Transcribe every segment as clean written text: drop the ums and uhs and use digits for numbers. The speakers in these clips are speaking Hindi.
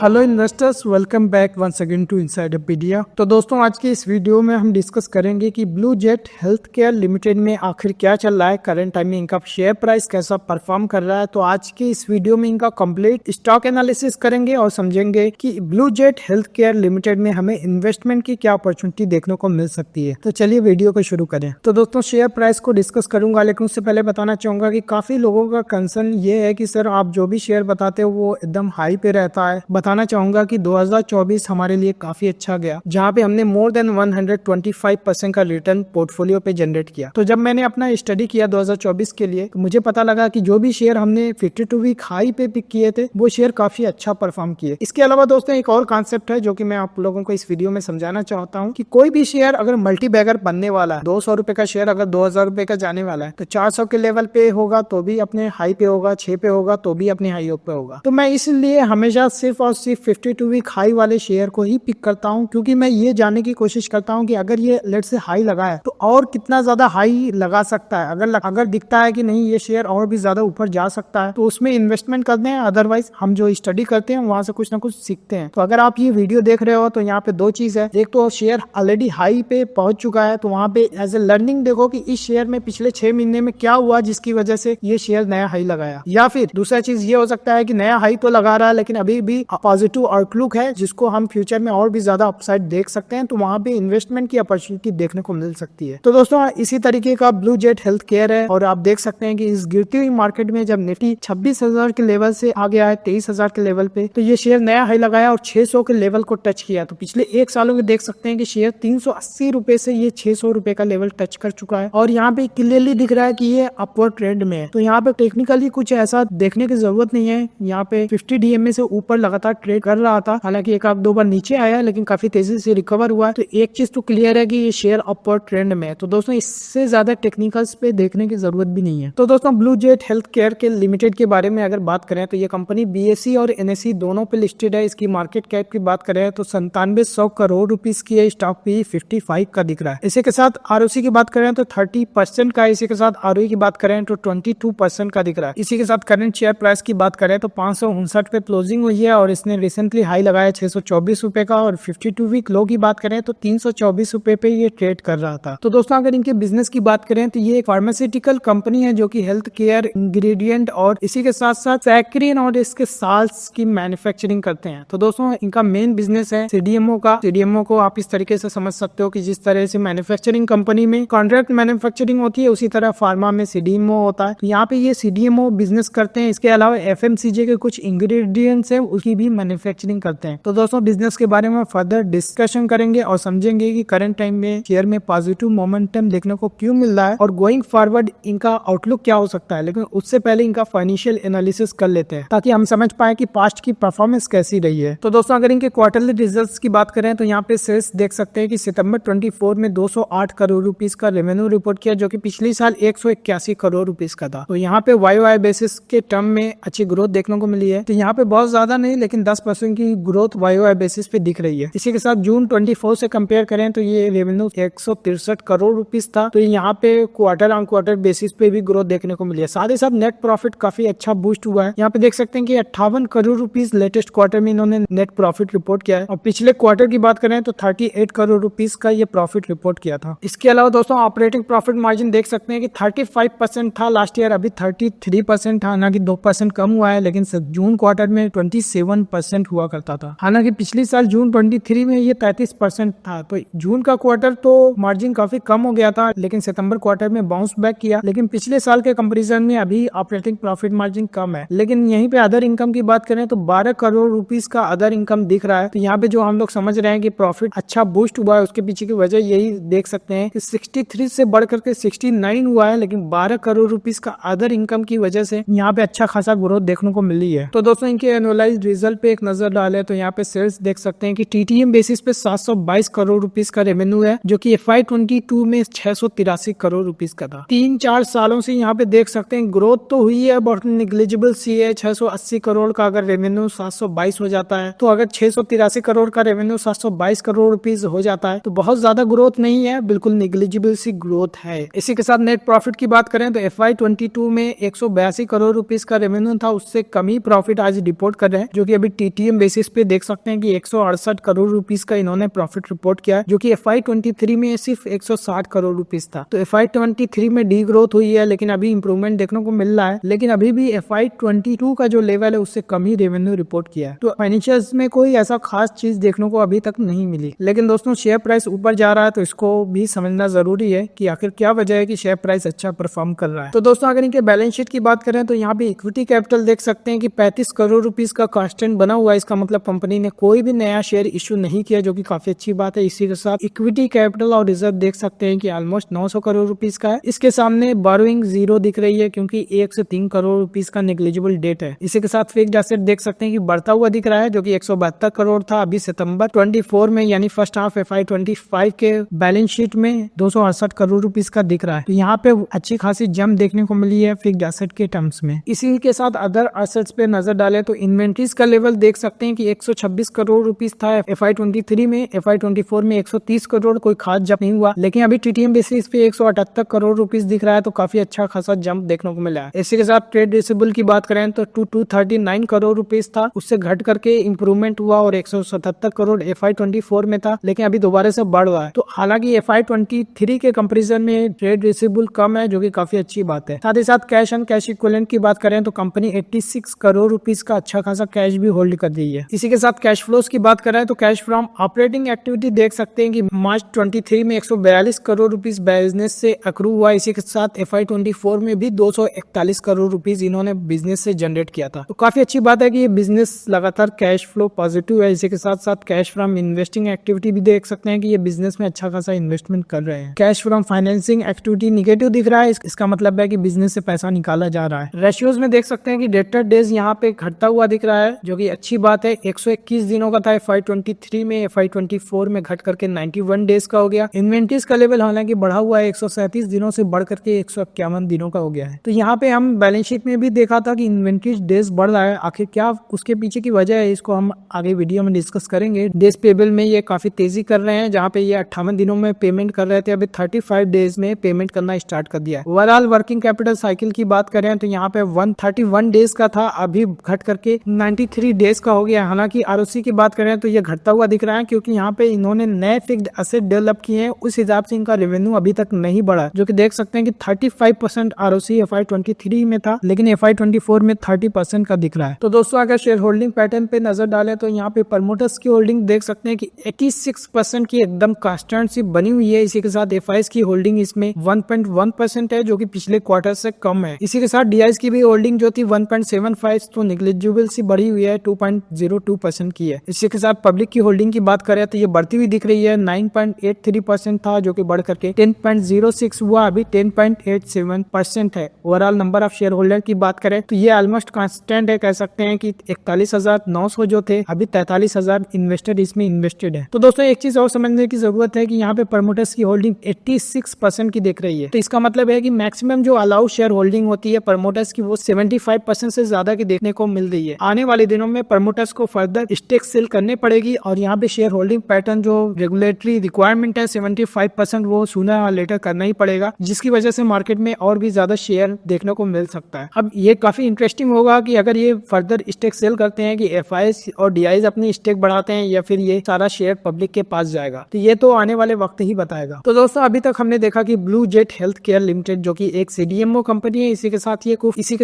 Hello investors, welcome back once again to Insiderpedia. तो दोस्तों, आज की इस वीडियो में हम डिस्कस करेंगे कि blue jet health care limited में आखिर क्या चल रहा है, करंट टाइम में इनका शेयर प्राइस कैसा परफॉर्म कर रहा है। तो आज की इस वीडियो में इनका कंप्लीट स्टॉक एनालिसिस करेंगे और समझेंगे कि blue jet health care limited में हमें इन्वेस्टमेंट की क्या अपॉर्चुनिटी देखने को मिल सकती है। तो चलिए वीडियो को शुरू करें। तो दोस्तों, शेयर प्राइस को डिस्कस करूंगा, लेकिन उससे पहले बताना चाहूंगा कि काफी लोगों का कंसर्न ये है कि सर आप जो भी शेयर बताते हो वो एकदम हाई पे रहता है। बताना चाहूंगा कि 2024 हमारे लिए काफी अच्छा गया, जहां पे हमने मोर देन 125% का रिटर्न पोर्टफोलियो पे जनरेट किया। तो जब मैंने अपना स्टडी किया 2024 के लिए, तो मुझे पता लगा कि जो भी शेयर हमने 52 वीक हाई पे पिक किए थे वो शेयर काफी अच्छा परफॉर्म किए। इसके अलावा दोस्तों, एक और कॉन्सेप्ट है जो कि मैं आप लोगों को इस वीडियो में समझाना चाहता हूँ कि कोई भी शेयर अगर मल्टी बैगर बनने वाला है, 200 रुपए का शेयर अगर 2000 रुपए का जाने वाला है, तो 400 के लेवल पे होगा तो भी अपने हाई पे होगा, 6 पे होगा तो भी अपने हाई पे होगा। तो मैं इसलिए हमेशा सिर्फ और सिर्फ 52 वीक हाई वाले शेयर को ही पिक करता हूं, क्योंकि मैं ये जानने की कोशिश करता हूं कि अगर ये लेट से हाई लगा है तो और कितना ज्यादा हाई लगा सकता है। अगर दिखता है कि नहीं ये शेयर और भी ज्यादा ऊपर जा सकता है तो उसमें इन्वेस्टमेंट करते हैं। अदरवाइज हम जो स्टडी करते हैं वहां से कुछ ना कुछ सीखते हैं। तो अगर आप ये वीडियो देख रहे हो तो यहाँ पे दो चीज है। एक तो शेयर ऑलरेडी हाई पे पहुंच चुका है, तो वहां पे एज ए लर्निंग देखो कि इस शेयर में पिछले 6 महीने में क्या हुआ जिसकी वजह से ये शेयर नया हाई लगाया। या फिर दूसरा चीज ये हो सकता है कि नया हाई तो लगा रहा है लेकिन अभी भी पॉजिटिव आउटलुक है जिसको हम फ्यूचर में और भी ज्यादा अपसाइड देख सकते हैं, तो वहां पे इन्वेस्टमेंट की अपॉर्चुनिटी देखने को मिल सकती है। तो दोस्तों, इसी तरीके का ब्लू जेट हेल्थ केयर है और आप देख सकते हैं कि इस गिरती हुई मार्केट में जब निफ्टी 26,000 के लेवल से आ गया है 23,000 के लेवल पे, तो ये शेयर नया हाई लगाया और 600 के लेवल को टच किया। तो पिछले एक सालों में देख सकते हैं कि शेयर 380 रुपए से ये 600 रुपए का लेवल टच कर चुका है और यहाँ पे क्लियरली दिख रहा है कि ये अपवर्ड ट्रेंड में है। तो यहाँ पे टेक्निकली कुछ ऐसा देखने की जरूरत नहीं है। यहाँ पे 50 डीएमए से ऊपर लगातार ट्रेड कर रहा था, हालांकि एक आध दो बार नीचे आया लेकिन काफी तेजी से रिकवर हुआ है। तो एक चीज तो क्लियर है कि ये शेयर अपवर्ड ट्रेंड में है। तो दोस्तों, इससे ज्यादा टेक्निकल्स पे देखने की जरूरत भी नहीं है। तो दोस्तों, ब्लू जेट हेल्थ केयर के लिमिटेड के बारे में अगर बात करें तो ये कंपनी बीएसई और एनएसई दोनों पे लिस्टेड है। इसकी मार्केट कैप की बात करें तो 9700 करोड़ रुपीस की है। स्टॉक पे 55 का दिख रहा है। इसी के साथ आरओसी की बात करें तो 30% का, इसी के साथ आरओई की बात करें तो 22% का दिख रहा है। इसी के साथ करंट शेयर प्राइस की बात करें तो 559 पे क्लोजिंग हुई है और इसने रिसेंटली हाई लगाया 624 रुपए का, और 52 वीक लो की बात करें तो 324 रुपए पे ये ट्रेड कर रहा था। तो दोस्तों, अगर इनके बिजनेस की बात करें तो ये एक फार्मास्यूटिकल कंपनी है जो कि हेल्थ केयर इंग्रेडिएंट और इसी के साथ साथ सैक्रिन और इसके साल्ट्स की मैन्युफैक्चरिंग करते हैं। तो दोस्तों, इनका मेन बिजनेस है सीडीएमओ का। सीडीएमओ को आप इस तरीके से समझ सकते हो कि जिस तरह से मैन्युफैक्चरिंग कंपनी में कॉन्ट्रैक्ट मैन्युफैक्चरिंग होती है, उसी तरह फार्मा में सीडीएमओ होता है। तो यहाँ पे ये सीडीएमओ बिजनेस करते हैं। इसके अलावा एफएमसीजी के कुछ इंग्रेडिएंट्स है उसकी भी मैन्युफैक्चरिंग करते हैं। तो दोस्तों, बिजनेस के बारे में फर्दर डिस्कशन करेंगे और समझेंगे कि करंट टाइम में शेयर में पॉजिटिव मोमेंटम देखने को क्यों मिल रहा है और गोइंग फॉरवर्ड इनका आउटलुक क्या हो सकता है। लेकिन उससे पहले इनका फाइनेंशियल एनालिसिस कर लेते हैं ताकि हम समझ पाए कि पास्ट की परफॉर्मेंस कैसी रही है। तो दोस्तों, अगर इनके क्वार्टरली रिजल्ट्स की बात करें तो यहाँ पे सेल्स देख सकते हैं कि सितंबर 24 में 208 करोड़ रुपीस का रेवेन्यू रिपोर्ट किया, जो कि पिछले साल 181 करोड़ रुपीस का था। तो यहाँ पे वाई बेसिस के टर्म में अच्छी ग्रोथ देखने को मिली है। तो यहाँ पे बहुत ज्यादा नहीं लेकिन 10% की ग्रोथ वाई बेसिस पे दिख रही है। इसी के साथ जून 24 से कंपेयर करें तो ये रेवेन्यू 163 करोड़ रुपीस था। तो यहाँ पे क्वार्टर ऑन क्वार्टर बेसिस पे भी ग्रोथ देखने को मिली है। साथ ही साथ नेट प्रॉफिट काफी अच्छा बूस्ट हुआ है। यहाँ पे देख सकते हैं कि 58 करोड़ रुपीस लेटेस्ट क्वार्टर में इन्होंने नेट प्रॉफिट रिपोर्ट किया है और पिछले क्वार्टर की बात करें तो 38 करोड़ रुपीस का ये प्रॉफिट रिपोर्ट किया था। इसके अलावा दोस्तों, ऑपरेटिंग प्रॉफिट मार्जिन देख सकते हैं कि 35% था लास्ट ईयर, अभी 33% था। हालांकि 2% कम हुआ है, लेकिन जून क्वार्टर में 27% हुआ करता था। हालांकि पिछले साल जून 23 में ये 33% था। तो जून का क्वार्टर तो मार्जिन काफी कम हो गया था, लेकिन सितंबर क्वार्टर में बाउंस बैक किया। लेकिन पिछले साल के कंपैरिजन में अभी ऑपरेटिंग प्रॉफिट मार्जिन कम है। लेकिन यहीं पे अदर इनकम की बात करें तो 12 करोड़ रुपीस का अदर इनकम दिख रहा है। तो यहाँ पे जो हम लोग समझ रहे हैं कि प्रॉफिट अच्छा बूस्ट हुआ है, उसके पीछे की वजह यही देख सकते हैं कि 63 से बढ़कर के 69 हुआ है, लेकिन 12 करोड़ रुपीस का अदर इनकम की वजह से यहाँ पे अच्छा खासा ग्रोथ देखने को मिली है। तो दोस्तों, इनके एनुअलाइज्ड रिजल्ट पे एक नजर डाले तो यहाँ पे सेल्स देख सकते हैं कि टीटीएम बेसिस पे 722 करोड़ रुपीस का रेवेन्यू है, जो कि FY22 में 683 करोड़ रुपीस का था। 3-4 सालों से यहाँ पे देख सकते हैं ग्रोथ तो हुई है, बहुत निग्लिजिबल सी है। 680 करोड़ का अगर रेवेन्यू 722 हो जाता है, तो अगर 683 करोड़ का रेवेन्यू 722 करोड़ रुपीस हो जाता है तो बहुत ज्यादा ग्रोथ नहीं है, बिल्कुल निग्लिजिबल सी ग्रोथ है। इसी के साथ नेट प्रॉफिट की बात करें तो FY22 में 182 करोड़ रुपीस का रेवेन्यू था, उससे कम ही प्रॉफिट आज रिपोर्ट कर रहे हैं, जो कि अभी TTM बेसिस पे देख सकते हैं कि 168 करोड़ रुपीस का इन्होंने प्रॉफिट रिपोर्ट किया है, जो कि FY23 में सिर्फ 160 करोड़ रुपीस था। तो FY23 में डी ग्रोथ हुई है, लेकिन अभी इंप्रूवमेंट देखने को मिल रहा है, लेकिन अभी भी FY22 का जो लेवल है उससे कम ही रेवेन्यू रिपोर्ट किया है। तो फाइनेंशियल्स में कोई ऐसा खास चीज देखने को अभी तक नहीं मिली। लेकिन दोस्तों शेयर प्राइस ऊपर जा रहा है, तो इसको भी समझना जरूरी है कि आखिर क्या वजह है कि शेयर प्राइस अच्छा परफॉर्म कर रहा है। तो दोस्तों अगर इनके बैलेंस शीट की बात करें तो यहाँ पे इक्विटी कैपिटल देख सकते हैं कि 35 करोड़ रुपीस का कांस्टेंट बना हुआ है। इसका मतलब कंपनी ने कोई भी नया शेयर इश्यू नहीं किया, जो कि काफी अच्छी बात है। इसी के साथ इक्विटी कैपिटल और रिजर्व देख सकते हैं कि ऑलमोस्ट 900 करोड़ रुपीस का है। इसके सामने बोरोइंग जीरो दिख रही है, क्योंकि 1 से 3 करोड़ रुपीस का नेग्लिजिबल डेट है। इसी के साथ फिक्स्ड एसेट देख सकते हैं कि बढ़ता हुआ दिख रहा है, जो कि 172 करोड़ था अभी सितंबर 24 में, यानी फर्स्ट हाफ FY25 के बैलेंस शीट में 268 करोड़ रुपीस का दिख रहा है। तो यहाँ पे अच्छी खासी जंप देखने को मिली है फिक्स्ड एसेट के टर्म्स में। इसी के साथ अदर एसेट्स पे नजर डालें तो इन्वेंट्रीज का लेवल देख सकते हैं कि 126 करोड़ रुपीस था FY23 में। FY24 में 130 करोड़, कोई खास जंप नहीं हुआ, लेकिन अभी TTM बेसिस पे 178 करोड़ रुपीस दिख रहा है। तो काफी अच्छा खासा जंप देखने को मिला है। इसी के साथ ट्रेड रिसीवेबल की बात करें तो 239 करोड़ रुपीस था, उससे घट करके इंप्रूवमेंट हुआ और 177 करोड़ FY24 में था, लेकिन अभी दोबारा से बढ़ रहा है। तो हालांकि FY23 के कंपैरिजन में ट्रेड रिसीवेबल कम है, जो कि काफी अच्छी बात है। साथ ही साथ कैश एंड कैश इक्विवेलेंट की बात करें तो कंपनी 86 करोड़ रुपीस का अच्छा खासा कैश भी होल्ड कर रही है। इसी के साथ कैश फ्लोज की बात करें तो कैश फ्रॉम ऑपरेटिंग एक्टिविटी देख सकते हैं कि मार्च 23 में 142 करोड़ रुपीस बिजनेस से अक्रू हुआ। इसी के साथ FY24 में भी 241 करोड़ रुपीस इन्होंने बिजनेस से जनरेट किया था। तो काफी अच्छी बात है कि ये बिजनेस लगातार कैश फ्लो पॉजिटिव है। इसी के साथ साथ कैश फ्रॉम इन्वेस्टिंग एक्टिविटी भी देख सकते हैं कि ये बिजनेस में अच्छा खासा इन्वेस्टमेंट कर रहे हैं। Cash from financing activity negative दिख रहा है, इसका मतलब है कि बिजनेस से पैसा निकाला जा रहा है। रेशियोज में देख सकते हैं कि डेटर डेज यहाँ पे घटता हुआ दिख रहा है, जो कि अच्छी बात है। 121 दिनों का था FY23 में, FY24 में घट करके 91 डेज का हो गया। इन्वेंट्रीज का लेवल हालांकि बढ़ा हुआ है, 137 दिनों से बढ़ करके 151 दिनों का हो गया है। तो यहाँ पे हम बैलेंस शीट में भी देखा था कि इन्वेंट्रीज डेज बढ़ रहा है। आखिर क्या उसके पीछे की वजह है, इसको हम आगे वीडियो में डिस्कस करेंगे। डेज पेबल में ये काफी तेजी कर रहे हैं, जहाँ पे ये 58 दिनों में पेमेंट कर रहे थे, अभी 35 डेज में पेमेंट करना स्टार्ट कर दिया है। ओवरऑल वर्किंग कैपिटल साइकिल की बात करें तो यहाँ पे 131 डेज का था, अभी घट करके 93 डेज का हो गया। हालांकि ROC की बात करें तो ये घटता हुआ दिख रहा है, क्योंकि यहाँ पे इन्होंने नए फिक्स्ड एसेट डेवलप किए हैं, उस हिसाब से इनका रेवेन्यू अभी तक नहीं बढ़ा, जो कि देख सकते हैं कि 35% ROC FY23 में था, लेकिन FY24 में 30% का दिख रहा है। तो दोस्तों अगर शेयर होल्डिंग पैटर्न पे नजर डालें तो यहाँ पे प्रमोटर्स की होल्डिंग देख सकते हैं कि 86% की एकदम कांस्टेंट सी बनी हुई है। इसी के साथ FIs की होल्डिंग इसमें 1.1% है, जो कि पिछले क्वार्टर से कम है। इसी के साथ DIs की भी होल्डिंग जो थी 1.75, तो निग्लिजिबल सी बढ़ी हुई है, 2.02% की है। इसी के साथ पब्लिक की होल्डिंग की बात करें तो ये बढ़ती हुई दिख रही है, 9.83% था, जो कि बढ़ करके 10.06 हुआ, अभी 10.87% है। Overall number of share holder की बात करें तो ये ऑलमोस्ट कांस्टेंट है, कह सकते हैं कि 41,900 जो थे, अभी 43,000 इन्वेस्टर इसमें इन्वेस्टेड है। तो दोस्तों एक चीज और समझने की जरूरत है कि यहाँ पे प्रमोटर्स की होल्डिंग 86% की दिख रही है। तो इसका मतलब है कि मैक्सिमम जो अलाउ शेयर होल्डिंग होती है प्रमोटर्स की, वो 75% से ज्यादा की देखने को मिल रही है। आने वाले दिनों में प्रमोटर्स को फर्दर स्टेक सेल करनी पड़ेगी, और यहाँ पे शेयर होल्डिंग पैटर्न जो रेगुलेटरी रिक्वायरमेंट है 75%, वो सूनर और लेटर करना ही पड़ेगा, जिसकी वजह से मार्केट में और भी ज्यादा शेयर देखने को मिल सकता है। अब ये काफी इंटरेस्टिंग होगा कि अगर ये फर्दर स्टेक सेल करते हैं कि FIs और DIs अपनी स्टेक बढ़ाते हैं, या फिर ये सारा शेयर पब्लिक के पास जाएगा, तो ये तो आने वाले वक्त ही बताएगा। तो दोस्तों अभी तक हमने देखा कि blue jet health care limited, जो कि एक CDMO कंपनी है, इसी के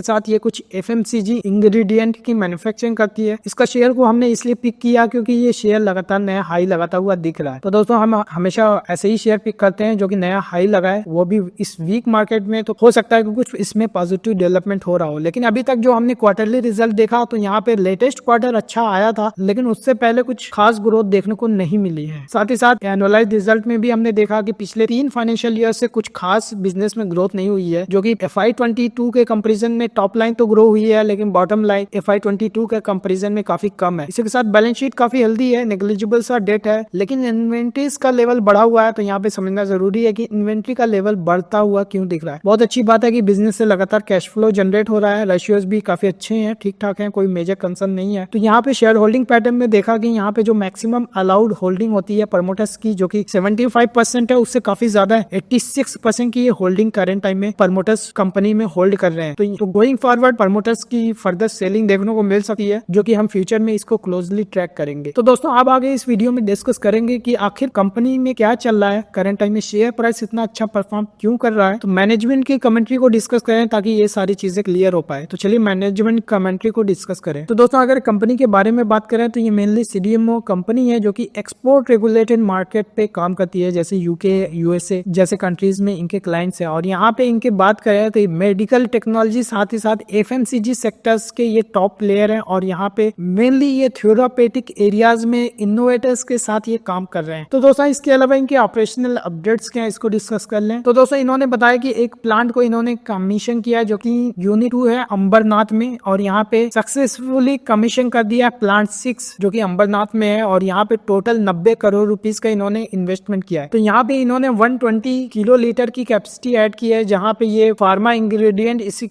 साथ ये कुछ FMCG इंग्रेडिएंट की मैन्युफैक्चरिंग करती है। इसका शेयर को हमने इसलिए पिक किया क्योंकि ये शेयर लगातार नया हाई लगाता हुआ दिख रहा है। तो दोस्तों हम हमेशा ऐसे ही शेयर पिक करते हैं जो कि नया हाई लगाए, वो भी इस वीक मार्केट में। तो हो सकता है कि कुछ इसमें पॉजिटिव डेवलपमेंट हो रहा हो, लेकिन अभी तक जो हमने क्वार्टरली रिजल्ट देखा तो यहाँ पे लेटेस्ट क्वार्टर अच्छा आया था, लेकिन उससे पहले कुछ खास ग्रोथ देखने को नहीं मिली है। साथ ही साथ एनुअलाइज्ड रिजल्ट में भी हमने देखा कि पिछले 3 फाइनेंशियल ईयर से कुछ खास बिजनेस में ग्रोथ नहीं हुई है, जो कि FY22 के कंपैरिजन में टॉप लाइन तो ग्रो हुई है, लेकिन बॉटम लाइन FY22 के कंपैरिजन में काफी कम है। इसी के साथ बैलेंस शीट काफी हेल्दी है, नेग्लिजिबल सा डेट है, लेकिन इन्वेंट्रीज का लेवल बढ़ा हुआ है। तो यहाँ पे समझना जरूरी है कि इन्वेंट्री का लेवल बढ़ता हुआ क्यों दिख रहा है। बहुत अच्छी बात है कि बिजनेस से लगातार कैश फ्लो जनरेट हो रहा है, रेशियोज भी काफी अच्छे हैं, ठीक ठाक हैं, कोई मेजर कंसर्न नहीं है। तो यहाँ पे शेयर होल्डिंग पैटर्न में देखा कि यहाँ पे जो मैक्सिमम अलाउड होल्डिंग होती है प्रमोटर्स की, जो कि 75% है, उससे काफी ज्यादा है। 86% की ये होल्डिंग करंट टाइम में प्रमोटर्स कंपनी में होल्ड कर रहे हैं। तो गोइंग फॉरवर्ड प्रमोटर्स की फर्दर सेलिंग देखने को मिल सकती है, जो कि हम फ्यूचर में इसको क्लोजली ट्रैक करेंगे। तो दोस्तों अब आगे इस वीडियो में डिस्कस करेंगे कि आखिर कंपनी में क्या चल रहा है, करंट टाइम में शेयर प्राइस इतना अच्छा परफॉर्म क्यों कर रहा है, तो मैनेजमेंट की कमेंट्री को डिस्कस करें ताकि ये सारी चीजें क्लियर हो पाए। तो चलिए मैनेजमेंट कमेंट्री को डिस्कस करें। तो दोस्तों अगर कंपनी के बारे में बात करें तो ये मेनली सीडीएमओ कंपनी है जो कि एक्सपोर्ट रेगुलेटेड मार्केट पे काम करती है, जैसे यूके, यूएसए जैसे कंट्रीज में इनके क्लाइंट्स है। और यहाँ पे इनके बात करें तो मेडिकल टेक्नोलॉजी साथ ही साथ एफएमसीजी सेक्टर्स के ये टॉप प्लेयर हैं और यहाँ पे मेनली ये थेरापेटिक एरियाज में इनोवेटर्स के साथ ये काम कर रहे हैं। तो दोस्तों इसके अलावा इनके ऑपरेशनल अपडेट्स क्या है इसको डिस्कस कर लें। तो दोस्तों इन्होंने बताया कि एक प्लांट को इन्होंने कमीशन किया जो कि यूनिट 2 है अंबरनाथ में, और यहाँ पे सक्सेसफुली कमीशन कर दिया प्लांट 6 जो कि अंबरनाथ में है, और यहाँ पे टोटल 90 करोड़ रुपीस का इन्होंने इन्वेस्टमेंट किया है। तो यहाँ पे इन्होंने 120 किलो लीटर की कैपेसिटी ऐड की है, जहाँ पे ये फार्मा इंग्रेडिएंट इसी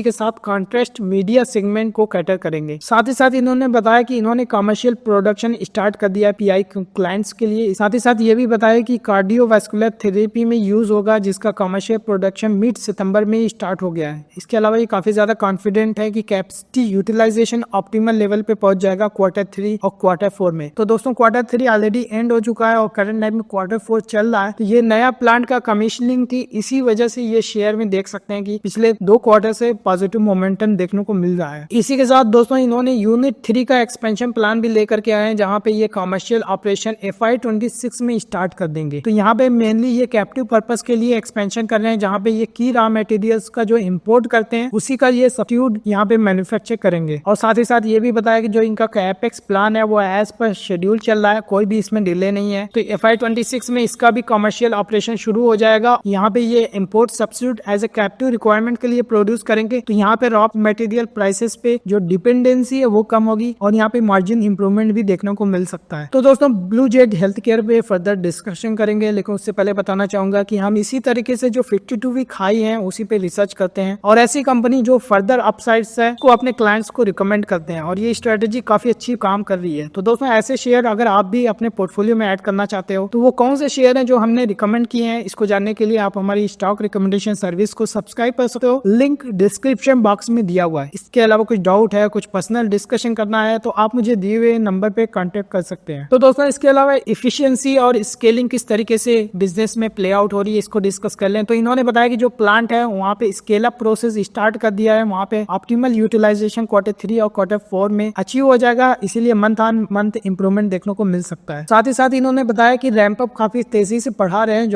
के साथ कॉन्ट्रास्ट मीडिया सेगमेंट को कैटर करेंगे। साथ ही साथ इन्होंने बताया कि इन्होंने कमर्शियल प्रोडक्शन स्टार्ट कर दिया पीआई क्लाइंट्स के लिए। साथ ही साथ ये भी बताया कि कार्डियोवास्कुलर थेरेपी में यूज होगा, जिसका कमर्शियल प्रोडक्शन मिड सितंबर में ही स्टार्ट हो गया है। इसके अलावा ये काफी ज्यादा कॉन्फिडेंट है कि कैपेसिटी यूटिलाइजेशन ऑप्टिमल लेवल पे पहुंच जाएगा Q3 और Q4 में। तो दोस्तों Q3 ऑलरेडी एंड हो चुका है और करंट टाइम में Q4 चल रहा है। तो ये नया प्लांट का कमीशनिंग थी, इसी वजह से ये शेयर में देख सकते हैं कि पिछले 2 क्वार्टर से पॉजिटिव मोमेंटम देखने को मिल रहा है। इसी के साथ दोस्तों इन्होंने यूनिट 3 का एक्सपेंशन प्लान भी लेकर के आए हैं, जहां पे ये कमर्शियल ऑपरेशन FY26 में स्टार्ट कर देंगे। तो यहाँ पे मेनली ये कैप्टिव पर्पस के लिए एक्सपेंशन कर रहे हैं, जहाँ पे ये की रॉ मटेरियल्स का जो इम्पोर्ट करते हैं उसी का ये सब्स्टिट्यूट यहाँ पे मैन्युफैक्चर करेंगे। और साथ ही साथ ये भी बताया कि जो इनका कैपेक्स प्लान है वो एज पर शेड्यूल चल रहा है, कोई भी इसमें डिले नहीं है। तो FY26 में इसका भी कमर्शियल ऑपरेशन शुरू हो जाएगा। यहाँ पे ये import substitute as a captive requirement के लिए प्रोड्यूस करेंगे। तो यहाँ पे रॉ मटेरियल प्राइसेस पे जो डिपेंडेंसी है वो कम होगी और यहाँ पे मार्जिन इंप्रूवमेंट भी देखने को मिल सकता है। तो दोस्तों ब्लू जेट हेल्थ केयर पे फर्दर डिस्कशन करेंगे, लेकिन उससे पहले बताना चाहूंगा कि हम इसी तरीके से जो 52 वीक हाई है उसी पे रिसर्च करते हैं और ऐसी कंपनी जो फर्दर अपसाइड्स है को अपने क्लाइंट्स को रिकमेंड करते हैं, और ये स्ट्रेटेजी काफी अच्छी काम कर रही है। तो दोस्तों ऐसे शेयर अगर आप भी अपने पोर्टफोलियो में ऐड करना चाहते हो तो वो कौन से शेयर हैं जो हमने रिकमेंड किए हैं, इसको जानने के लिए आप हमारी स्टॉक रिकमेंडेशन सर्विस को सब्सक्राइब कर सकते हो, लिंक डिस्क्रिप्शन बॉक्स में दिया हुआ है। इसके अलावा कुछ डाउट है, कुछ पर्सनल डिस्कशन करना है तो आप मुझे दिए हुए नंबर पे कांटेक्ट कर सकते हैं। तो दोस्तों इसके अलावा इफिशियंसी और स्केलिंग किस तरीके से बिजनेस में प्ले आउट हो रही है इसको डिस्कस कर लें। तो इन्होंने बताया कि जो प्लांट है वहाँ पे स्केल अप प्रोसेस स्टार्ट कर दिया है, वहाँ पे ऑप्टिमल यूटिलाइजेशन Q3 और Q4 में अचीव हो जाएगा, इसीलिए मंथ ऑन मंथ इंप्रूवमेंट देखने को मिल सकता है। साथ ही साथ इन्होंने बताया कि रैंप अप काफी तेजी से बढ़ा रहे हैं,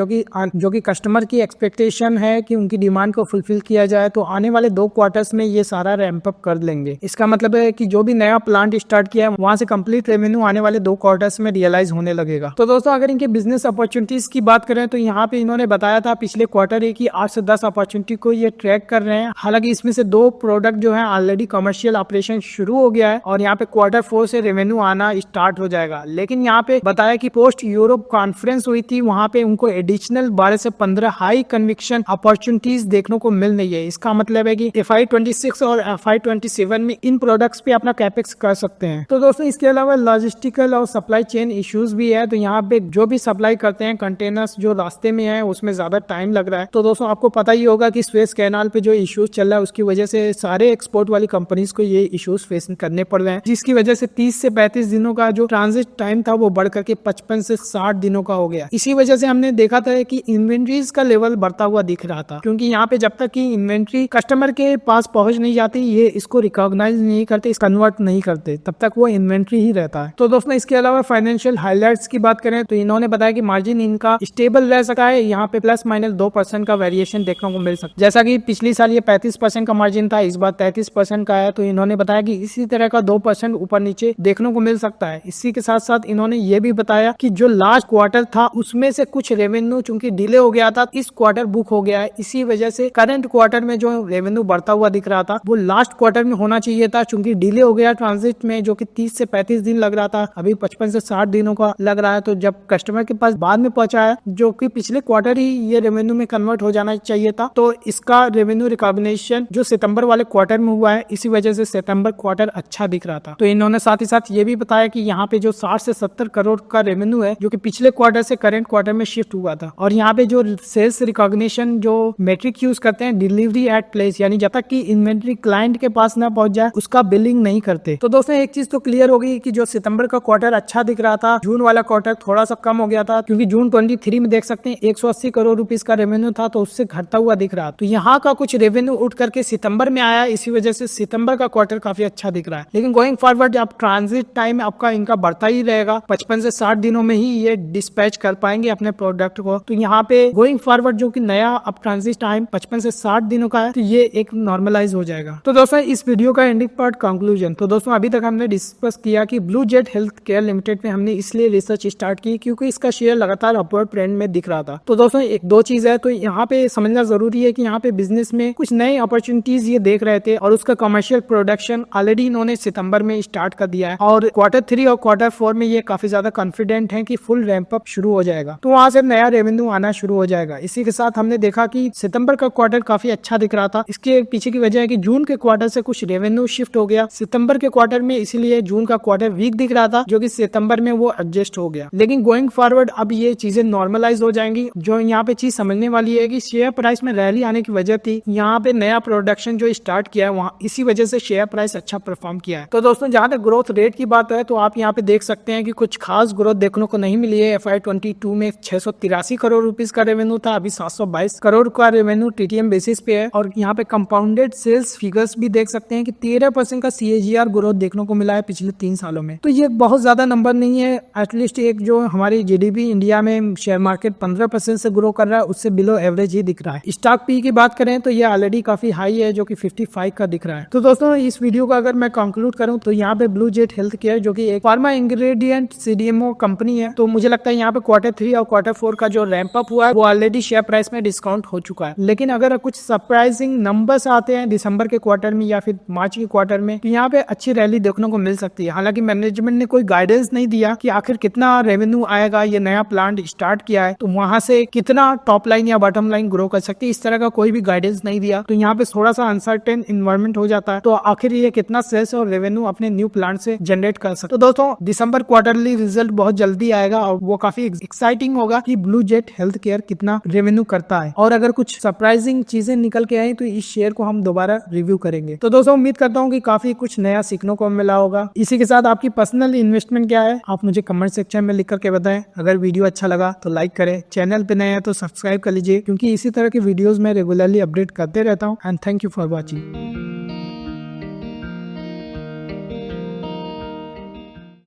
जो कि कस्टमर की एक्सपेक्टेशन है कि उनकी डिमांड को फुलफिल किया जाए। तो आने वाले 2 क्वार्टर्स में ये सारा रैंप अप कर लेंगे। इसका मतलब है कि जो भी नया प्लांट स्टार्ट किया है वहां से कंप्लीट रेवेन्यू आने वाले 2 क्वार्टर्स में रियलाइज होने लगेगा। तो दोस्तों अगर इनके बिजनेस अपॉर्चुनिटीज की बात करें तो यहाँ पे इन्होंने बताया था पिछले क्वार्टर की 8 से 10 अपॉर्चुनिटी को ये ट्रैक कर रहे हैं। हालांकि इसमें से 2 प्रोडक्ट जो है ऑलरेडी कमर्शियल ऑपरेशन शुरू हो गया है और यहाँ पे Q4 से रेवेन्यू आना स्टार्ट हो जाएगा। लेकिन यहाँ पे बताया कि पोस्ट यूरोप कॉन्फ्रेंस हुई थी, वहां पे उनको एडिशनल 12 से 15 हाई कन्विक्शन अपॉर्चुनिटीज देखने को मिल रही है। इसका मतलब है कि FY26 और FY27 में इन प्रोडक्ट्स पे अपना कैपेक्स कर सकते हैं। तो दोस्तों इसके अलावा लॉजिस्टिकल और सप्लाई चेन इश्यूज भी है। तो यहाँ पे जो भी सप्लाई करते हैं कंटेनर्स जो रास्ते में है उसमें ज्यादा टाइम लग रहा है। तो दोस्तों आपको पता ही होगा कि स्वेज कैनाल पे जो इश्यूज चल रहा है उसकी वजह से सारे एक्सपोर्ट वाली कंपनीज को ये इश्यूज फेस करने पड़ रहे हैं, जिसकी वजह से 30 से 35 दिनों का जो ट्रांजिट टाइम था वो बढ़ करके 55 से 60 दिनों का हो गया। इसी वजह से हमने देखा था कि इन्वेंट्रीज का लेवल बढ़ता हुआ दिख रहा था, क्योंकि यहाँ पे जब तक की इन्वेंट्री कस्टमर के पास पहुंच नहीं जाती, ये इसको रिकॉग्नाइज नहीं करते, कन्वर्ट नहीं करते, तब तक वो इन्वेंट्री ही रहता है। तो दोस्तों इसके अलावा फाइनेंशियल हाइलाइट्स की बात करें तो इन्होंने बताया कि मार्जिन इनका स्टेबल रह सका है, यहाँ पे +-2% का वेरिएशन देखने को मिल सकता है। जैसा कि पिछली साल ये 35% का मार्जिन था, इस बार 33% का है। तो इन्होंने बताया कि इसी तरह का 2% ऊपर नीचे देखने को मिल सकता है। इसी के साथ साथ इन्होंने ये भी बताया कि जो लास्ट क्वार्टर था उसमें से कुछ रेवेन्यू चूंकि डिले हो गया था, इस क्वार्टर बुक हो गया है। इसी वजह से करंट क्वार्टर में जो रेवेन्यू बढ़ता हुआ दिख रहा था वो लास्ट क्वार्टर में होना चाहिए था, चूंकि डिले हो गया ट्रांजिट में, जो कि 30 से 35 दिन लग रहा था, अभी 55 से 60 दिनों का लग रहा है। तो जब कस्टमर के पास बाद में पहुंचा है, जो कि पिछले क्वार्टर ही ये रेवेन्यू में कन्वर्ट हो जाना चाहिए था, तो इसका रेवेन्यू रिकॉग्निशन जो सितंबर वाले क्वार्टर में हुआ है, इसी वजह से सितंबर क्वार्टर अच्छा दिख रहा था। तो इन्होंने साथ ही साथ ये भी बताया कि यहाँ पे जो 60 से 70 करोड़ का रेवेन्यू है, जो कि पिछले क्वार्टर से करंट क्वार्टर में शिफ्ट हुआ था, और यहाँ पे जो सेल्स रिकॉग्निशन जो मेट्रिक यूज करते हैं, डिलीवरी एट प्लेस, यानी जब तक की इन्वेंट्री क्लाइंट के पास ना पहुंच जाए उसका बिलिंग नहीं करते। तो दोस्तों एक चीज तो क्लियर होगी कि जो सितंबर का क्वार्टर अच्छा दिख रहा था, जून वाला क्वार्टर थोड़ा सा कम हो गया था, क्योंकि जून 23 में देख सकते हैं 180 करोड़ रुपीस का रेवेन्यू था, तो उससे घटता हुआ दिख रहा। तो यहाँ का कुछ रेवेन्यू उठ करके सितंबर में आया, इसी वजह से सितंबर का क्वार्टर काफी अच्छा दिख रहा है। लेकिन गोइंग फॉरवर्ड आप ट्रांजिट टाइम आपका इनका बढ़ता ही रहेगा, 55 से 60 दिनों में ही ये डिस्पैच कर पाएंगे अपने प्रोडक्ट को। तो यहाँ पे गोइंग फॉरवर्ड जो कि नया अब ट्रांजिट टाइम 55 से 60 दिनों का है, तो ये एक नॉर्मलाइज हो जाएगा। तो दोस्तों इस वीडियो का एंडिंग पार्ट कंक्लूजन। तो दोस्तों अभी तक हमने डिस्कस किया कि blue jet health care limited में हमने इसलिए रिसर्च स्टार्ट की क्योंकि इसका शेयर लगातार अपवर्ड ट्रेंड में दिख रहा था। तो दोस्तों एक दो चीज है, तो यहाँ पे समझना जरूरी है कि यहाँ पे बिजनेस में कुछ नए अपॉर्चुनिटीज ये देख रहे थे और उसका कमर्शियल प्रोडक्शन ऑलरेडी इन्होंने सितंबर में स्टार्ट कर दिया है और Q3 और Q4 में ये काफी ज्यादा कॉन्फिडेंट है कि फुल रैंप अप शुरू हो जाएगा, तो वहां से नया रेवेन्यू आना शुरू हो जाएगा। इसी के साथ हमने देखा कि सितंबर का क्वार्टर काफी अच्छा दिख रहा था। इसके पीछे की वजह है कि जून के क्वार्टर से कुछ रेवेन्यू शिफ्ट हो गया सितंबर के क्वार्टर में, इसीलिए जून का क्वार्टर वीक दिख रहा था, जो कि सितंबर में वो एडजस्ट हो गया। लेकिन गोइंग फॉरवर्ड अब ये चीजें नॉर्मलाइज हो जाएंगी। जो यहाँ पे चीज समझने वाली है कि शेयर प्राइस में रैली आने की वजह थी, यहाँ पे नया प्रोडक्शन जो स्टार्ट किया है वहाँ, इसी वजह से शेयर प्राइस अच्छा परफॉर्म किया है। तो दोस्तों जहाँ तक ग्रोथ रेट की बात है, तो आप यहाँ पे देख सकते हैं कि कुछ खास ग्रोथ देखने को नहीं मिली है। FY22 में 683 करोड़ रुपीस का रेवेन्यू था, अभी 722 करोड़ का रेवेन्यू TTM बेसिस पे है। और यहाँ पे कंपाउंडेड सेल्स फिगर्स भी देख सकते हैं कि 13% का CAGR ग्रोथ देखने को मिला है पिछले 3 सालों में। तो ये बहुत ज्यादा नंबर नहीं है, एटलीस्ट एक जो हमारी GDP इंडिया में शेयर मार्केट 15% से ग्रो कर रहा है, उससे बिलो एवरेज ही दिख रहा है। स्टॉक पी की बात करें तो ये ऑलरेडी काफी हाई है, जो कि 55 का दिख रहा है। तो दोस्तों इस वीडियो का अगर मैं कंक्लूड करूं तो यहाँ पे ब्लू जेट हेल्थ केयर जो कि एक फार्मा इंग्रेडिएंट CDMO कंपनी है, तो मुझे लगता है यहाँ पे Q3 और Q4 का जो रैंप अप हुआ है वो ऑलरेडी शेयर प्राइस में डिस्काउंट हो चुका है। लेकिन अगर कुछ सरप्राइजिंग नंबर्स आते हैं दिसंबर के क्वार्टर में या फिर मार्च के क्वार्टर में, तो यहाँ पे अच्छी रैली देखने को मिल सकती है। हालांकि मैनेजमेंट ने कोई गाइडेंस नहीं दिया कि आखिर कितना रेवेन्यू आएगा, ये नया प्लांट स्टार्ट किया है तो वहां से कितना टॉप लाइन या बॉटम लाइन ग्रो कर सकती है, इस तरह का कोई भी गाइडेंस नहीं दिया। तो यहाँ पे थोड़ा सा अनसर्टेन इन्वायरमेंट हो जाता है, तो आखिर ये कितना सेल्स और रेवेन्यू अपने न्यू प्लांट से जनरेट कर सकते। तो दोस्तों दिसंबर क्वार्टरली रिजल्ट बहुत जल्दी आएगा और वो काफी एक्साइटिंग होगा कि ब्लू जेट हेल्थ केयर कितना रेवेन्यू करता है, और अगर कुछ सरप्राइजिंग चीजें निकल के आई तो इस शेयर को हम दोबारा रिव्यू करेंगे। तो दोस्तों उम्मीद करता हूँ कि काफी कुछ नया सीखने को मिला होगा। इसी के साथ आपकी पर्सनल इन्वेस्टमेंट क्या है आप मुझे कमेंट सेक्शन में लिख करके बताएं। अगर वीडियो अच्छा लगा तो लाइक करें, चैनल पे नए हैं तो सब्सक्राइब कर लीजिए, क्योंकि इसी तरह की वीडियोस मैं रेगुलरली अपडेट करते रहता हूँ। And thank you for watching.